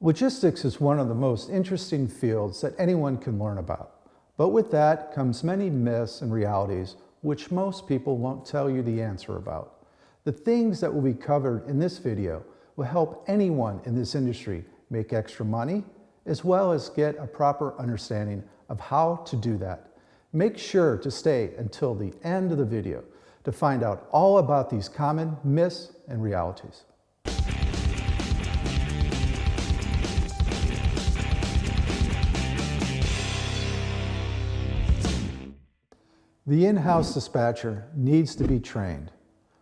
Logistics is one of the most interesting fields that anyone can learn about. But with that comes many myths and realities which most people won't tell you the answer about. The things that will be covered in this video will help anyone in this industry make extra money, as well as get a proper understanding of how to do that. Make sure to stay until the end of the video to find out all about these common myths and realities. The in-house dispatcher needs to be trained.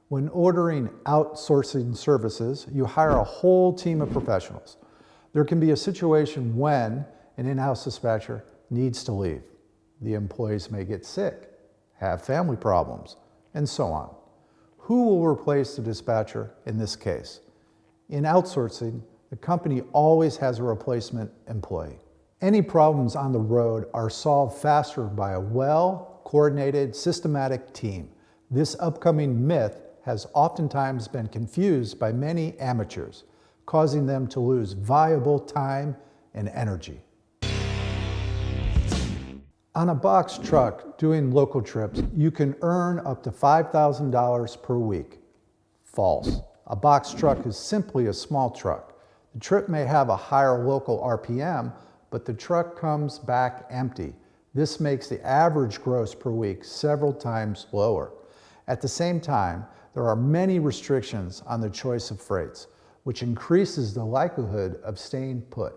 When ordering outsourcing services, you hire a whole team of professionals. There can be a situation when an in-house dispatcher needs to leave. The employees may get sick, have family problems, and so on. Who will replace the dispatcher in this case? In outsourcing, the company always has a replacement employee. Any problems on the road are solved faster by a well-coordinated, systematic team. This upcoming myth has oftentimes been confused by many amateurs, causing them to lose valuable time and energy. On a box truck doing local trips, you can earn up to $5,000 per week. False. A box truck is simply a small truck. The trip may have a higher local RPM, but the truck comes back empty. This makes the average gross per week several times lower. At the same time, there are many restrictions on the choice of freights, which increases the likelihood of staying put.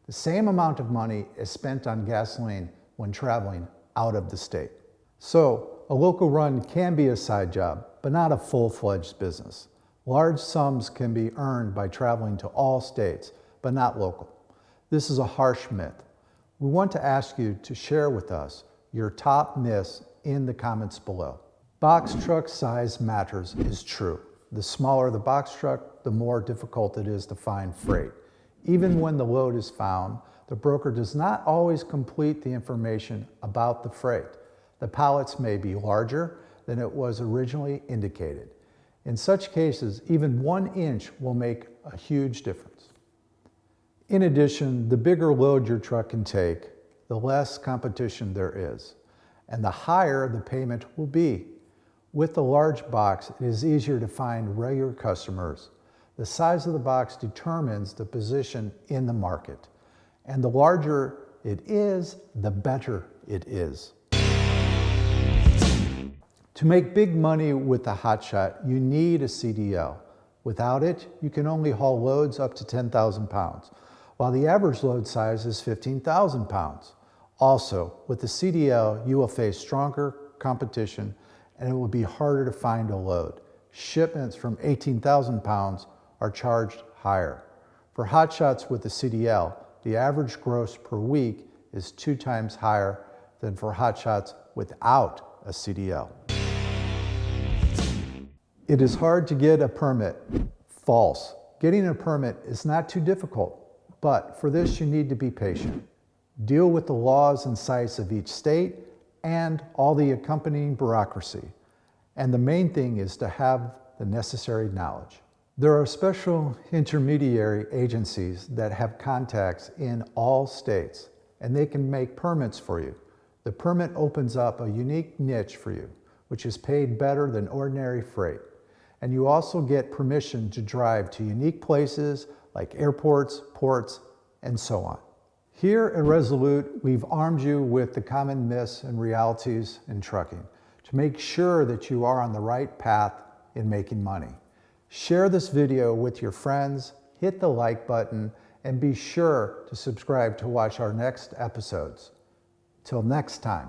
The same amount of money is spent on gasoline when traveling out of the state. So, a local run can be a side job, but not a full-fledged business. Large sums can be earned by traveling to all states, but not local. This is a harsh myth. We want to ask you to share with us your top myths in the comments below. Box truck size matters is true. The smaller the box truck, the more difficult it is to find freight. Even when the load is found, the broker does not always complete the information about the freight. The pallets may be larger than it was originally indicated. In such cases, even 1 inch will make a huge difference. In addition, the bigger load your truck can take, the less competition there is, and the higher the payment will be. With the large box, it is easier to find regular customers. The size of the box determines the position in the market, and the larger it is, the better it is. To make big money with the hotshot, you need a CDL. Without it, you can only haul loads up to 10,000 pounds, while the average load size is 15,000 pounds. Also, with the CDL, you will face stronger competition and it will be harder to find a load. Shipments from 18,000 pounds are charged higher. For hotshots with the CDL, the average gross per week is 2 times higher than for hotshots without a CDL. It is hard to get a permit. False. Getting a permit is not too difficult. But for this, you need to be patient. Deal with the laws and sites of each state and all the accompanying bureaucracy. And the main thing is to have the necessary knowledge. There are special intermediary agencies that have contacts in all states, and they can make permits for you. The permit opens up a unique niche for you, which is paid better than ordinary freight. And you also get permission to drive to unique places like airports, ports, and so on. Here at Resolute, we've armed you with the common myths and realities in trucking to make sure that you are on the right path in making money. Share this video with your friends, hit the like button, and be sure to subscribe to watch our next episodes. Till next time.